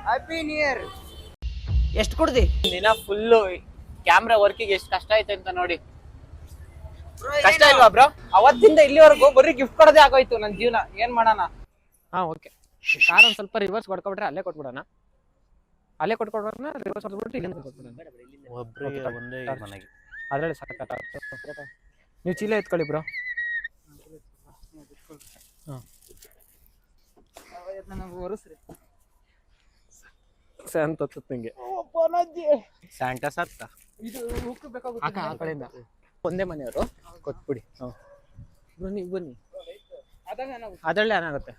Happy new year. ಎಷ್ಟು ಕೊಡ್ದಿ ದಿನ full camera ವರ್ಕಿಗೆ ಎಷ್ಟು ಕಷ್ಟ ಐತೆ ಅಂತ ನೋಡಿ. ಕಷ್ಟ ಇಲ್ವಾ ಬ್ರೋ? ಅವತ್ತಿಂದ ಇಲ್ಲಿವರೆಗೂ ಬರೀ ಗಿಫ್ಟ್ ಕೊಡೋದೇ ಆಗೋಯ್ತು ನನ್ನ ಜೀವನ. ಏನ್ ಮಾಡೋಣ? ಹಾ ಓಕೆ, ಕಾರ್ ಒಂದ್ ಸ್ವಲ್ಪ ರಿವರ್ಸ್ ಕೊಡ್ಕೊಬಿಟ್ರೆ ಅಲ್ಲೇ ಕೊಟ್ಬಿಡೋಣ. ಅಲ್ಲೇ ಕೊಟ್ಕೊಡೋಣ, ರಿವರ್ಸ್ ಹೊಡ್ಬಿಟ್ರೆ ಇಲ್ಲಿಂದ ಕೊಟ್ಬಿಡೋಣ. ಅದ್ರಲ್ಲಿ ಸಾಕ. ನೀವು ಚೀಲ ಎತ್ಕೊಳ್ಳಿ ಬ್ರೋ. ಅಂತ ನಿಂಗೆ ಸ್ಯಾಂಟಾ ಸತ್ತ. ಆ ಕಡೆಯಿಂದ ಒಂದೇ ಮನೆಯವರು ಕೊಟ್ಬಿಡಿ. ಬನ್ನಿ ಬನ್ನಿ, ಅದರಲ್ಲೇ ಏನಾಗುತ್ತೆ.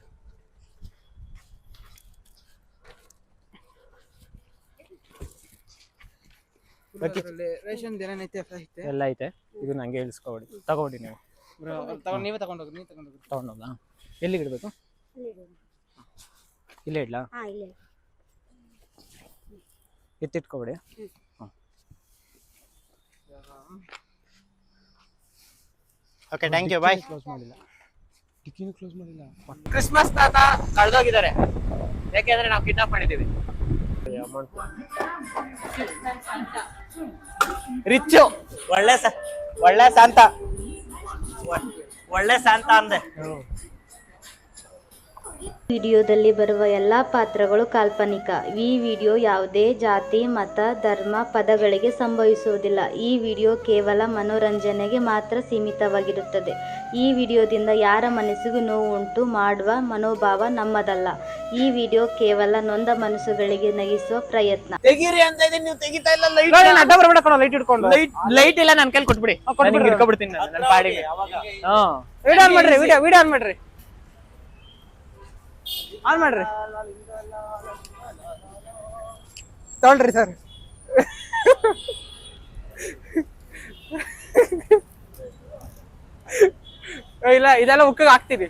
ಎಲ್ಲ ಐತೆ. ಇದು ನಂಗೆ ಇಳಿಸ್ಕೊಬಿಡಿ, ತಗೋಬಿಡಿ ನೀವು. ನೀವೇ ತಗೊಂಡೋಗಿ. ತಗೊಂಡೋಗ ಎಲ್ಲಿಗೆ ಇಡ್ಬೇಕು? ಇಲ್ಲೇ ಇಡ್ಲಾ? ಎತ್ತಿಟ್ಕೊಬಿಡಿ. Okay, thank you, bye. Close ಮಾಡಿಲ್ಲ. ಕ್ರಿಸ್ಮಸ್ ತಾತ ಕಳೆದೋಗಿದ್ದಾರೆ, ಯಾಕೆಂದ್ರೆ ನಾವು ಕಿಡ್ನಾಪ್ ಮಾಡಿದ್ದೀವಿ. ರಿಚ್ಚು ಒಳ್ಳೆ ಶಾಂತ ಅಂದೆ. ವಿಡಿಯೋದಲ್ಲಿ ಬರುವ ಎಲ್ಲ ಪಾತ್ರಗಳು ಕಾಲ್ಪನಿಕ. ಈ ವಿಡಿಯೋ ಯಾವುದೇ ಜಾತಿ, ಮತ, ಧರ್ಮ, ಪದಗಳಿಗೆ ಸಂಭವಿಸುವುದಿಲ್ಲ. ಈ ವಿಡಿಯೋ ಕೇವಲ ಮನೋರಂಜನೆಗೆ ಮಾತ್ರ ಸೀಮಿತವಾಗಿರುತ್ತದೆ. ಈ ವಿಡಿಯೋದಿಂದ ಯಾರ ಮನಸ್ಸಿಗೂ ನೋವು ಉಂಟು ಮಾಡುವ ಮನೋಭಾವ ನಮ್ಮದಲ್ಲ. ಈ ವಿಡಿಯೋ ಕೇವಲ ನೊಂದ ಮನಸ್ಸುಗಳಿಗೆ ನಗಿಸುವ ಪ್ರಯತ್ನ. ತೆಗೀರಿ ಅಂತ ಇದೀನಿ, ನೀವು ತೆಗಿತಾ ಇಲ್ಲ. ಲೈಟ್ ಇಟ್ಕೊಂಡು ಲೈಟ್ ಇಲ್ಲ, ನನ್ನ ಕೈಲಿ ಕೊಟ್ಬಿಡಿ, ಇಟ್ಕೊಬಿಡ್ತೀನಿ ನನ್ನ ಪಾಡಿಗೆ. ವಿಡಿಯೋ ಆನ್ ಮಾಡ್ರಿ, ವಿಡಿಯೋ ಆನ್ ಮಾಡ್ರಿ, ಆನ್ ಮಾಡ್ರಿ. ತಗೊಳ್ರಿ ಸರ್. ಇಲ್ಲ, ಇದೆಲ್ಲ ಉಕ್ಕಿಗೆ ಹಾಕ್ತೀವಿ.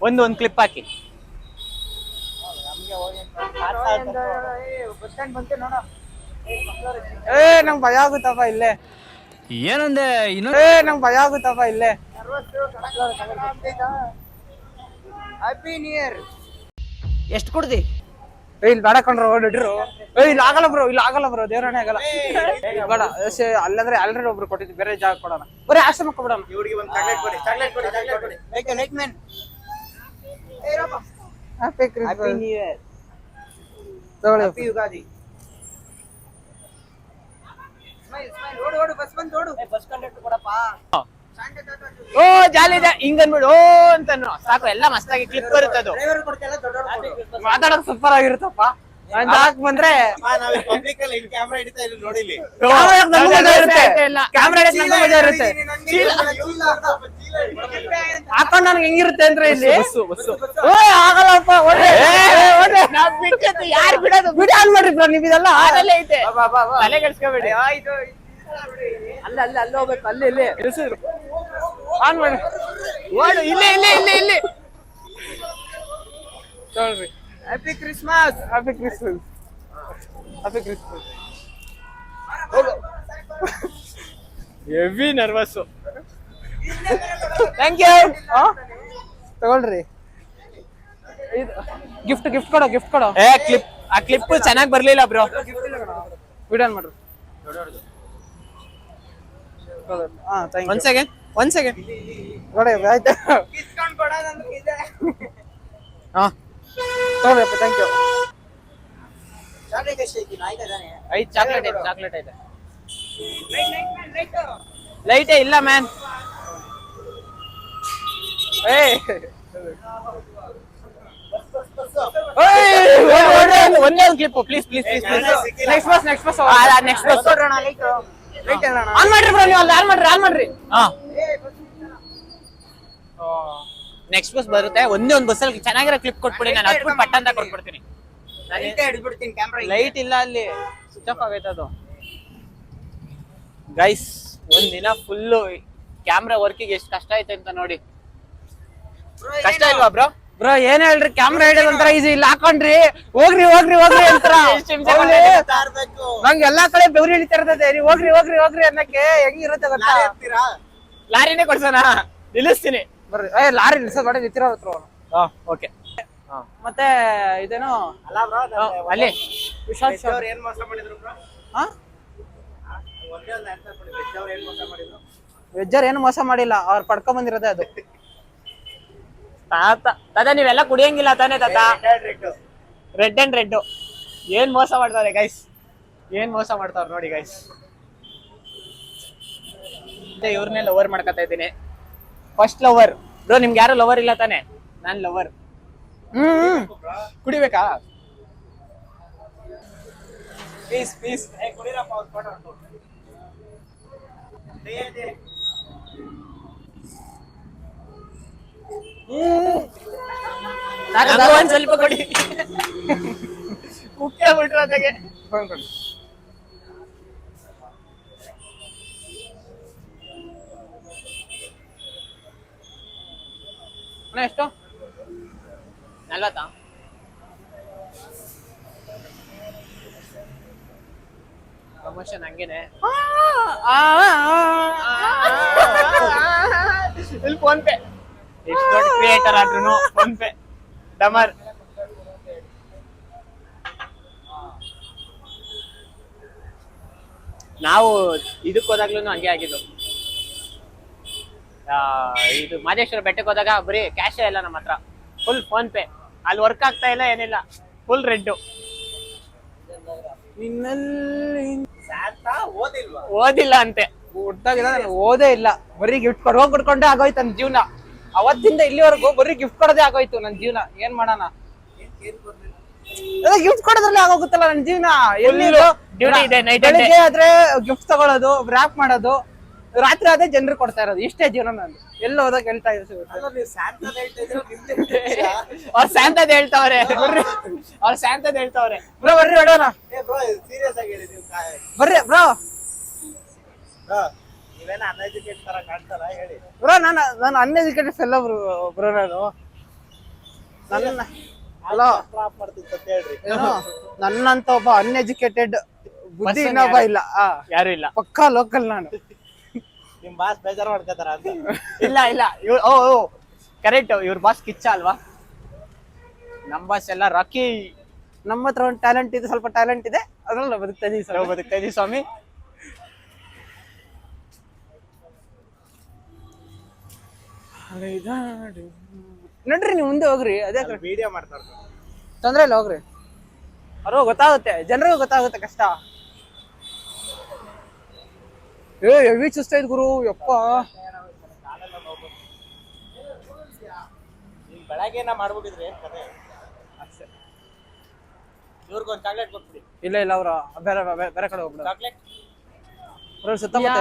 ಒಂದು ಕ್ಲಿಪ್ ಹಾಕಿ. ನಂಗೆ ಭಯ ಆಗುತ್ತಪ್ಪ ಇಲ್ಲೇ. ಏನಂದೆ? ನಂಗೆ ಭಯ ಆಗುತ್ತಪ್ಪ ಇಲ್ಲೇ. Happy new year. ಎಷ್ಟು ಕೊಡ್ದಿ? ಇಲ್ಲಿ ಬೇಡ ಕಣ್ರು, ಹೊಡಿಟ್ರು. ಇಲ್ಲಿ ಆಗಲ್ಲ ಬ್ರೋ, ಇಲ್ಲಿ ಆಗಲ್ಲ ಬ್ರೋ, ದೇವರಾಣೆ ಆಗಲ್ಲ. ಬೇಡ, ಅಲ್ಲಂದ್ರೆ ಆಲ್ರೆಡಿ ಒಬ್ರು ಕೊಟ್ಟಿದ್ವಿ, ಬೇರೆ ಜಾಗ ಕೊಡೋಣ. ಬರೀ ಆಶ್ರಮಕ್ಕೆ ಕೊಡೋಣ. Happy new year. Happy Ugadi. ಓಡು, ಬಸ್ ಬಂದು ಓಡು. ಬಸ್ ಕಂಡಕ್ಟರ್ ಕೊಡಪ್ಪ. ಓ ಜಾಲಿ ಇದೆ, ಹಿಂಗ್ ಅನ್ಬಿಡು ಓ ಅಂತ ಸಾಕು. ಎಲ್ಲ ಮಸ್ತಾಗಿ ಕ್ಲಿಪ್ ಬರುತ್ತೆ. ಅದು ಮಾತಾಡೋದು ಸೂಪರ್ ಆಗಿರುತ್ತಪ್ಪ. ಬಂದ್ರೆ ಹಾಕೊಂಡ್ ನನ್ಗೆ ಹೆಂಗಿರುತ್ತೆ ಅಂದ್ರೆ ಇಲ್ಲಿ ಆಗಲ್ಲಪ್ಪ. ಯಾರು ಬಿಡೋದು? ಬಿಡಿ ಆನ್ ಮಾಡ್ರಿ ಬ್ರೋ, ನೀವು ಇದೆಲ್ಲ ಆರಲ್ಲೇ ಐತೆ, ತಲೆ ಕೆಡ್ಸ್ಕೊಬೇಡಿ. ಅಲ್ಲ ಅಲ್ಲಿ ಹೋಗ್ಬೇಕು, ಅಲ್ಲಿ ಆನ್ ಮಾಡಿ ಓಡು. ಇಲ್ಲಿ ನೋಡ್ರಿ. Happy Christmas. Heavy nervous. Thank you. ತಗೊಳ್ರಿ, ಗಿಫ್ಟ್ ಕೊಡೋ. ಆ ಕ್ಲಿಪ್ ಚೆನ್ನಾಗಿ ಬರ್ಲಿಲ್ಲ ಬ್ರೋ. ವಿಡಿಯೋ ಮಾಡ್ರಿ. ಒಂದ್ ಸೆಕೆಂಡ್ ನೋಡಿ, ಆಯ್ತಾ? ತಗೊಳ್ಳಿಪ್ಪ, ಥ್ಯಾಂಕ್ ಯು. ಚಾಕ್ಲೇಟ್ ಐತೆ. ಲೈಟೇ ಇಲ್ಲ ಮ್ಯಾನ್. ಒಂದೇ ಒಂದು clip please. Next bus. On ಮಾಡ್ರಿ ಬ್ರೋ, ನೀವು ಆನ್ ಮಾಡ್ರಿ. ನೆಕ್ಸ್ಟ್ ಬಸ್ ಬರುತ್ತೆ. ಒಂದೇ ಒಂದು ಬಸ್ಸಲ್ಲಿ ಚೆನ್ನಾಗಿರೋ ಕ್ಲಿಪ್ ಕೊಟ್ಬಿಡಿ, ನಾನು ಹತ್ಬಿಟ್ಟು ಪಟ್ಟ ಅಂತ ಕೊಟ್ಬಿಡ್ತೀನಿ. ಲೈಟ್ ಇಲ್ಲ ಅಲ್ಲಿ, ಸ್ವಿಚ್ ಆಫ್ ಆಗೈತೆ ಅದು. ಗೈಸ್, ಒಂದ್ ದಿನ ಫುಲ್ಲು ಕ್ಯಾಮ್ರಾ ವರ್ಕಿಗೆ ಎಷ್ಟು ಕಷ್ಟ ಐತೆ ಅಂತ ನೋಡಿ. ಕಷ್ಟ ಇಲ್ವಾ ಬ್ರೋ? ಬ್ರೋ ಏನ್ ಹೇಳ್ರಿ, ಕ್ಯಾಮ್ರಾ ಹಿಡಿಯೋದು ಒಂಥರ ಈಸಿ. ಇಲ್ಲ ಹಾಕೊಂಡ್ರಿ ಹೋಗ್ರಿ ಅಂತಾರ. ನಂಗೆ ಎಲ್ಲಾ ಕಡೆ ಬೆವ್ರಿ ಹಿಡಿತಾ ಇರ್ತದೆ. ನೀವು ಹೋಗ್ರಿ ಅನ್ನಕ್ಕೆ ಹೆಂಗಿರುತ್ತೆ ಗೊತ್ತಾ? ಲಾರಿನೇ ಕೊಡ್ಸೋಣ, ನಿಲ್ಲಿಸ್ತೀನಿ ಬರ್ರಿ. ಲಾರಿ ನಿಲ್ಸೋದ್ ಬೇಡ, ನಿಂತಿರೋ ಹತ್ರ. ಓಕೆ, ಮತ್ತೆ ಇದೇನೋ ಅಲ್ಲಿ ವಿಶಾಲ್ ಶೋರ್ ಏನ್ ಮೋಸ ಮಾಡಿದ್ರು ಬ್ರೋ? ಹಾ ಒಂದೇ ಒಂದು ಆನ್ಸರ್ ಕೊಡಿ. ವೆಜ್ ಅವ್ರು ಏನ್ ಮೋಸ ಮಾಡಿದ್ರು? ವೆಜ್ಜರ್ ಏನು ಮೋಸ ಮಾಡಿಲ್ಲ, ಅವ್ರು ಪಡ್ಕೊಂಡ್ ಬಂದಿರೋದೇ ಅದು. ತಾತ ನೀವೆಲ್ಲ ಕುಡಿಯಂಗಿಲ್ಲ ತಾನೇ ತಾತ? ರೆಡ್ ಅಂಡ್ ರೆಡ್ ಏನ್ ಮೋಸ ಮಾಡ್ತಾರೆ ಗೈಸ್, ಏನ್ ಮೋಸ ಮಾಡ್ತಾವ್ರ ನೋಡಿ ಗೈಸ್. ಇವ್ರನ್ನೇ ಲವರ್ ಮಾಡ್ಕೊತಾ ಇದ್ದೀನಿ. First lover bro. ನಿಮ್ಗೆ ಯಾರು ಲವರ್ ಇಲ್ಲ ತಾನೆ? ನಾನ್ ಲವರ್. ಕುಡಿಬೇಕಾ? ಪ್ಲೀಸ್ ಪ್ಲೀಸ್ ಕುಡಿರಪ್ಪ ಒಂದು ಫೋಟೋ ಉಂಟು. ಒಂದ್ ಸ್ವಲ್ಪ ಕೊಡಿ. ಕುಕ್ಕೆ ಬಿಟ್ರು ಅದಕ್ಕೆ. ಎಷ್ಟು? 40. ಪ್ರಮೋಷನ್ ಹಂಗೇನೆ. ಇಲ್ಲಿ ಫೋನ್ ಪೇ. ಎಷ್ಟು ದೊಡ್ಡ ಕ್ರಿಯೇಟರ್ ಆದ್ರೂ ಫೋನ್ ಪೇ ಡಮರ್. ನಾವು ಇದಕ್ಕೆ ಹೋದಾಗ್ಲೂ ಹಂಗೆ ಆಗಿದ್ದು. ಇದು ಮಾದೇಶ್ವರ ಬೆಟ್ಟಕ್ಕೆ ಹೋದಾಗ ಬರೀ ಕ್ಯಾಶೇ ಇಲ್ಲ ನಮ್ಮ ಹತ್ರ, ಫುಲ್ ಫೋನ್ ಪೇ. ಅಲ್ಲಿ ವರ್ಕ್ ಆಗ್ತಾ ಇಲ್ಲ, ಏನಿಲ್ಲ, ಫುಲ್ ರೆಡ್. ಓದಿಲ್ಲ ಅಂತೆ. ಹುಟ್ಟಾಗಿಲ್ಲ, ನಾನು ಓದೇ ಇಲ್ಲ, ಬರೀ ಗಿಫ್ಟ್ ಕೊಡ್ಕೊಂಡೇ ಆಗೋಯ್ತು ನನ್ನ ಜೀವನ. ಅವತ್ತಿಂದ ಇಲ್ಲಿವರೆಗೂ ಬರೀ ಗಿಫ್ಟ್ ಕೊಡೋದೇ ಆಗೋಯ್ತು ನನ್ನ ಜೀವನ. ಏನ್ ಮಾಡೋಣ, ಗಿಫ್ಟ್ ಕೊಡೋದ್ರಲ್ಲಿ ಆಗೋಗುತ್ತಲ್ಲ ನನ್ನ ಜೀವನ. ಎಲ್ಲಿ ಡ್ಯೂಟಿ ಇದೆ, ನೈಟ್ ಬೆಳಿಗ್ಗೆ ಆದ್ರೆ ಗಿಫ್ಟ್ ತಗೊಳ್ಳೋದು, ರ್ಯಾಪ್ ಮಾಡೋದು, ರಾತ್ರಿ ಆದ್ರೆ ಜನರು ಕೊಡ್ತಾ ಇರೋದು, ಇಷ್ಟೇ ಜೀವನ ನಂದು. ಎಲ್ಲ ಹೋದಾಗ ಹೇಳ್ತಾ ಇದ್ರು ಅವ್ರ ಸ್ಯಾಂತದ್ ಹೇಳ್ತಾವ್ರೆ, ಅವ್ರ ಸ್ಯಾಂತದ್ ಹೇಳ್ತಾವ್ರೆ. ಬ್ರೋ ಬರ್ರಿ ಹೊಡೋಣ, ಸೀರಿಯಸ್ ಆಗಿ ಹೇಳಿ ನೀವು. ಬರ್ರಿ ಬ್ರೋ. ನೀವೇನ ಅನ್ಎಜುಕೇಟ್ ತರ ಕಾಣ್ತಾರ ಹೇಳಿ ಬ್ರೋ. ನಾನು ಅನ್ಎಜುಕೇಟೆಡ್ ಫೆಲ್ಲ ಬ್ರೋ. ನನ್ನ ಅಲ್ಲ ಮಾಡ್ತಿತ್ತು ಅಂತ ಹೇಳ್ರಿ. ನನ್ನಂತ ಒಬ್ಬ ಅನ್ಎಜುಕೇಟೆಡ್ ಬುದ್ಧಿ ಇನ್ನೊಬ್ಬ ಇಲ್ಲ. ಯಾರು ಇಲ್ಲ, ಪಕ್ಕಾ ಲೋಕಲ್ ನಾನು. ನಿಮ್ ಬಾಸ್ ಬೇಜಾರು ಮಾಡ್ಕೋತಾರ ಅಂತ? ಇಲ್ಲ ಇಲ್ಲ, ಓ ಕರೆಕ್ಟ್. ಇವ್ರ ಬಾಸ್ ಕಿಚ್ಚ ಅಲ್ವಾ? ನಮ್ ಬಾಸ್ ಎಲ್ಲ ರಾಕಿ. ನಮ್ಮ ಹತ್ರ ಒಂದು ಟ್ಯಾಲೆಂಟ್ ಇದೆ, ಸ್ವಲ್ಪ ಟ್ಯಾಲೆಂಟ್ ಇದೆ, ಅದ್ರಲ್ಲಿ ನಾವು ಬದುಕ್ತಾ ಇದೀವಿ ಸ್ವಾಮಿ. ನೋಡ್ರಿ, ನೀವು ಮುಂದೆ ಹೋಗ್ರಿ, ಅದೇ ವಿಡಿಯೋ ಮಾಡ್ತಾರ. ತೊಂದ್ರೆ ಇಲ್ಲ, ಹೋಗ್ರಿ. ಅವ್ರಿಗೂ ಗೊತ್ತಾಗುತ್ತೆ, ಜನರಿಗೂ ಗೊತ್ತಾಗುತ್ತೆ ಕಷ್ಟ. ಹೆವಿ ಚುಸ್ತೈತ್ ಗುರು, ಯಪ್ಪ. ಬೆಳಗ್ಗೆನ ಮಾಡ್ಬಿಟ್ಟಿದ್ರಿ ಏನ್ ಕತೆ? ಇವ್ರಿಗೊಂದು ಚಾಕ್ಲೇಟ್ ಕೊಟ್ಬಿಡಿ. ಇಲ್ಲ ಇಲ್ಲ, ಅವ್ರ ಬೇರೆ ಬೇರೆ ಕಡೆ ಹೋಗ್ಬಿಡ. ಚಾಕ್ಲೇಟ್ ಸುತ್ತಮುತ್ತ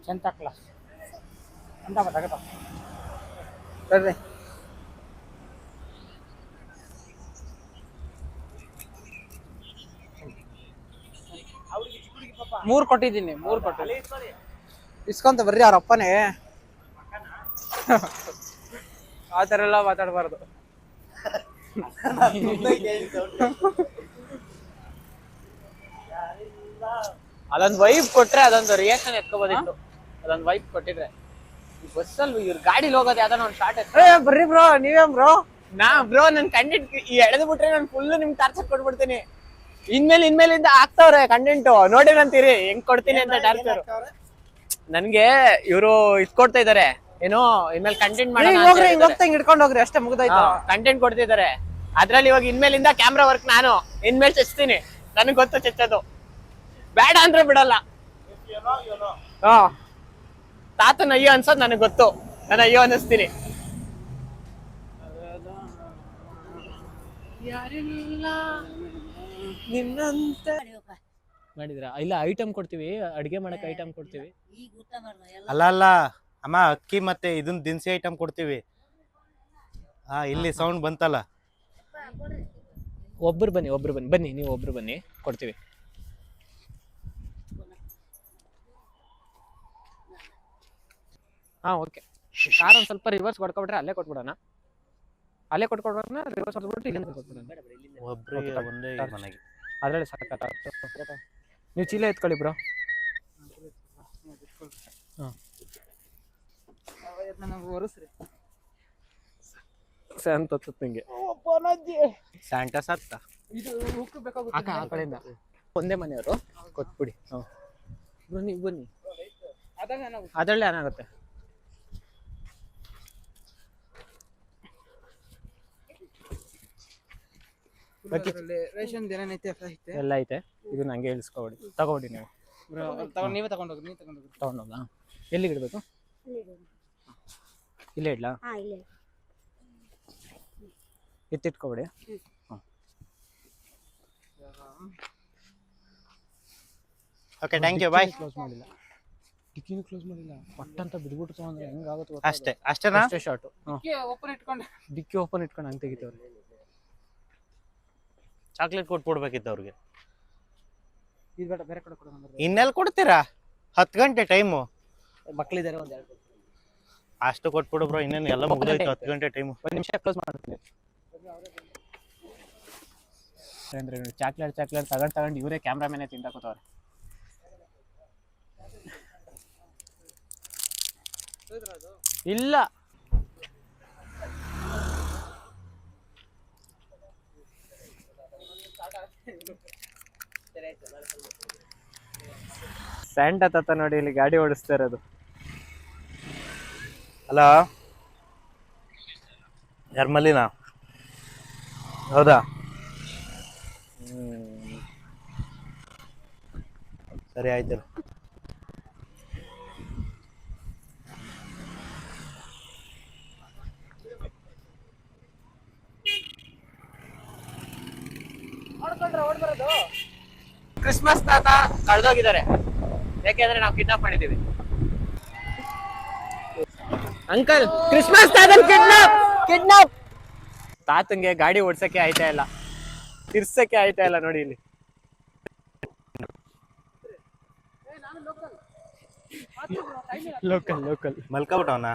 ಸಂತಾ ಕ್ಲಾಸ್ ಅಂತ ಬತ್ತಾಗತ್ತ ಬರ್ರಿ. ಮೂರ್ ಕೊಟ್ಟಿದ್ದೀನಿ, 3 ಕೊಟ್ಟಿದ್ದೀನಿ. ಇಸ್ಕೊಂತ ಬರ್ರಿ, ಅವ್ರ ಅಪ್ಪನೇ. ಆ ಥರ ಎಲ್ಲ ಮಾತಾಡಬಾರ್ದು. ಅದೊಂದು ವೈಬ್ ಕೊಟ್ರೆ ಅದೊಂದು ರಿಯಾಕ್ಷನ್ ಎತ್ಕೋಬೋದಿತ್ತು. ಅದೊಂದು ವೈಬ್ ಕೊಟ್ಟಿದ್ರೆ. ಬಸ್ಸಲ್ಲಿ ಇವ್ರ ಗಾಡಿಲಿ ಹೋಗೋದು ಯಾವ್ದಾನ ಒಂದು ಶಾರ್ಟ್ ಬರ್ರಿ ಬ್ರೋ. ನೀವೇನ್ ಬ್ರೋ? ಬ್ರೋ ನನ್ ಕಂಟೆಂಟ್ ಎಳೆದು ಬಿಟ್ರೆ ನಾನು ಫುಲ್ ನಿಮ್ಗೆ ಟಾರ್ಚರ್ ಕೊಟ್ಬಿಡ್ತೀನಿ. ಇನ್ಮೇಲಿಂದ ಆಗ್ತಾವ್ರೆ ಕಂಟೆಂಟ್ ನೋಡಿರಂತೀರಿ ಹೆಂಗ್ ಕೊಡ್ತೀನಿ ಅಂತ ಟಾರ್ಚರ್. ನನ್ಗೆ ಇವರು ಇದ್ ಕೊಡ್ತಾ ಇದಾರೆ, ಏನೋ ಇನ್ಮೇಲೆ ಕಂಟೆಂಟ್ ಮಾಡೋಣ ಹಿಡ್ಕೊಂಡು ಹೋಗ್ರಿ, ಅಷ್ಟೇ ಮುಗ್ದೋಯ್ತು. ಕಂಟೆಂಟ್ ಕೊಡ್ತಿದ್ದಾರೆ. ಅದ್ರಲ್ಲಿ ಇವಾಗ ಇನ್ಮೇಲಿಂದ ಕ್ಯಾಮ್ರಾ ವರ್ಕ್ ನಾನು ಇನ್ಮೇಲೆ ಚಚ್ತೀನಿ. ನನಗ್ ಗೊತ್ತು ಚಚ್ಚೋದು, ಬೇಡ ಅಂದ್ರೆ ಬಿಡಲ್ಲ. ತಾತನ ಅಯ್ಯೋ ಅನ್ಸೋದ್ ನನಗ್ ಗೊತ್ತು, ನಾನು ಅಯ್ಯೋ ಅನ್ನಿಸ್ತೀನಿ. ಮಾಡಿದ್ರ ಇಲ್ಲ, ಐಟಮ್ ಕೊಡ್ತೀವಿ, ಅಡಿಗೆ ಮಾಡಕ್ ಐಟಮ್ ಕೊಡ್ತೀವಿ. ಅಲ್ಲ ಅಮ್ಮ, ಅಕ್ಕಿ ಮತ್ತೆ ಇದನ್ ದಿನಸಿ ಐಟಮ್ ಕೊಡ್ತೀವಿ. ಇಲ್ಲಿ ಸೌಂಡ್ ಬಂತಲ್ಲ. ಒಬ್ರು ಬನ್ನಿ, ನೀವು ಒಬ್ರು ಬನ್ನಿ, ಕೊಡ್ತೀವಿ. ಓಕೆ. ಕಾರ್ ಒಂದ್ ಸ್ವಲ್ಪ ರಿವರ್ಸ್ ಕೊಡ್ಕೊಬಿಟ್ರೆ ಅಲ್ಲೇ ಕೊಟ್ಬಿಡೋಣ. ಅಲ್ಲೇ ಕೊಟ್ಕೊಡೋಣ ರಿವರ್ಸ್ ಹೊಡೆದ್ಬಿಟ್ಟು ಇಲ್ಲಿಂದ ಕೊಟ್ಬಿಡೋಣ. ಒಬ್ರಿಗೆ ಒಂದೇ ಮನೆಗೆ. ಅದ್ರಲ್ಲಿ ಸಾಕಾಗ್ತದೆ. ನೀವು ಚೀಲ ಎತ್ಕೊಳ್ಳಿ ಬ್ರೋ. ಅಂತ ನಿಂಗೆ ಸ್ಯಾಂಟಾ ಸತ್ತ. ಆ ಕಡೆಯಿಂದ ಒಂದೇ ಮನೆಯವರು ಕೊಟ್ಬಿಡಿ. ಬನ್ನಿ ಬನ್ನಿ, ಅದರಲ್ಲೇ ಏನಾಗುತ್ತೆ. ರೇಷನ್ ಏನೇನೈತೆ ಎಲ್ಲ ಐತೆ. ಇದು ನಂಗೆ ಇಳಿಸ್ಕೊಬಿಡಿ, ತಗೋಬಿಡಿ ನೀವು. ನೀವೇ ತಗೊಂಡೋಗ್ರಿ. ನೀವು ತಗೊಂಡೋಗ. ಎಲ್ಲಿಗೆ ಇಡಬೇಕು? ಇಲ್ಲೇ ಇಡ್ಲಾ? ಎತ್ತಿಟ್ಕೊಬಿಡಿ. Okay, thank you, bye. Close ಮಾಡಿಲ್ಲ, ಡಿಕ್ಕಿನೂ ಕ್ಲೋಸ್ ಮಾಡಿಲ್ಲ. ಪಟ್ಟಂತ ಬಿಡ್ಬಿಟ್ಟು ತಗೊಂಡ್ರೆ ಹೆಂಗಾಗುತ್ತೆ? ಅಷ್ಟೇನಾ? ಅಷ್ಟೇ ಶಾರ್ಟು. ಡಿಕ್ಕಿ ಓಪನ್ ಇಟ್ಕೊಂಡು ಹಂಗೆ ತೆಗಿತವ್ರೆ. ಚಾಕ್ಲೇಟ್ ಕೊಟ್ಬಿಡ್ಬೇಕಿತ್ತು ಅವ್ರಿಗೆ. ಇದು ಬೇಡ, ಬೇರೆ ಕಡೆ ಕೊಡೋಣ. ಇನ್ನೆಲ್ಲಿ ಕೊಡ್ತೀರಾ? 10 ಗಂಟೆ ಟೈಮು. ಮಕ್ಕಳಿದ್ದಾರೆ ಒಂದು 2 ಅಷ್ಟು ಕೊಟ್ಬಿಡು ಬ್ರೋ. ಇನ್ನೇನು ಎಲ್ಲ ಮುಗಿದೋಯ್ತು. 10 ಗಂಟೆ ಟೈಮು. 1 ನಿಮಿಷ ಕ್ಲೋಸ್ ಮಾಡ್ತೀನಿ. ಅಂದ್ರೆ ಚಾಕ್ಲೇಟ್ ತಗೊಂಡು ಇವರೇ ಕ್ಯಾಮ್ರಾಮೇನೆ ತಿಂದಾಕೋತವ್ರೆ. ಇಲ್ಲ, ಸ್ಯಾಂಟಾ ತಾತ ನೋಡಿ ಇಲ್ಲಿ ಗಾಡಿ ಓಡಿಸ್ತಾ ಇರೋದು. ಹಲೋ, ಯರ್ಮಲ್ಲಿನಾ? ಹೌದಾ? ಸರಿ, ಆಯ್ತು. ಕ್ರಿಸ್ಮಸ್ ತಾತ ಕಳೆದೋಗಿದ್ದಾರೆ, ಯಾಕೆಂದ್ರೆ ನಾವು ಕಿಡ್ನಾಪ್ ಮಾಡಿದ್ದೀವಿ. ಅಂಕಲ್, ಕ್ರಿಸ್ಮಸ್ ತಾತನ್ ಕಿಡ್ನಾಪ್. ತಾತಂಗೆ ಗಾಡಿ ಓಡ್ಸಕ್ಕೆ ಆಯ್ತಾ ಇಲ್ಲ, ತಿರ್ಸಕ್ಕೆ ಆಯ್ತಾ ಇಲ್ಲ ನೋಡಿ ಇಲ್ಲಿ. ಲೋಕಲ್ ಮಲ್ಕೊಬಿಟ್ಟವನ?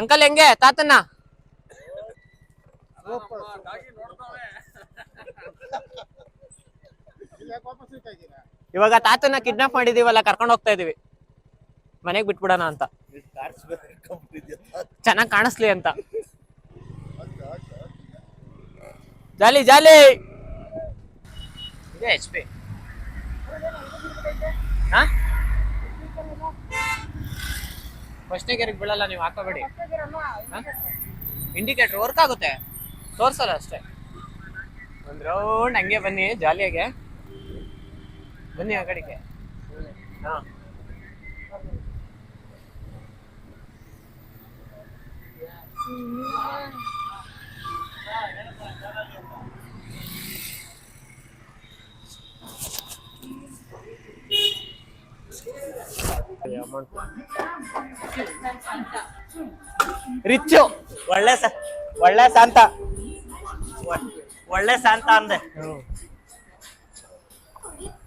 ಅಂಕಲ್ ಹೆಂಗೆ ತಾತನ್ನ? ಇವಾಗ ತಾತನ್ನ ಕಿಡ್ನಾಪ್ ಮಾಡಿದೀವಲ್ಲ, ಕರ್ಕೊಂಡು ಹೋಗ್ತಾ ಇದೀವಿ ಮನೆಗ್ ಬಿಟ್ಬಿಡೋಣ ಅಂತ. ಚೆನ್ನಾಗ್ ಕಾಣಿಸ್ಲಿ ಅಂತ. ಜಾಲಿ ಜಾಲಿ. HP ಫಸ್ಟ್ನೇ ಗೇರಿಗೆ ಬೀಳಲ್ಲ, ನೀವು ಹಾಕೋಬೇಡಿ. ಇಂಡಿಕೇಟರ್ ವರ್ಕ್ ಆಗುತ್ತೆ, ತೋರ್ಸಲ್ಲ ಅಷ್ಟೇ. ಒಂದ್ ರೌಂಡ್ ಹಂಗೆ ಬನ್ನಿ, ಜಾಲಿಯಾಗೆ ಬನ್ನಿ ಆ ಕಡೆಗೆ. ರಿಚ್ಚು ಒಳ್ಳೆ ಶಾಂತ ಅಂದೆ.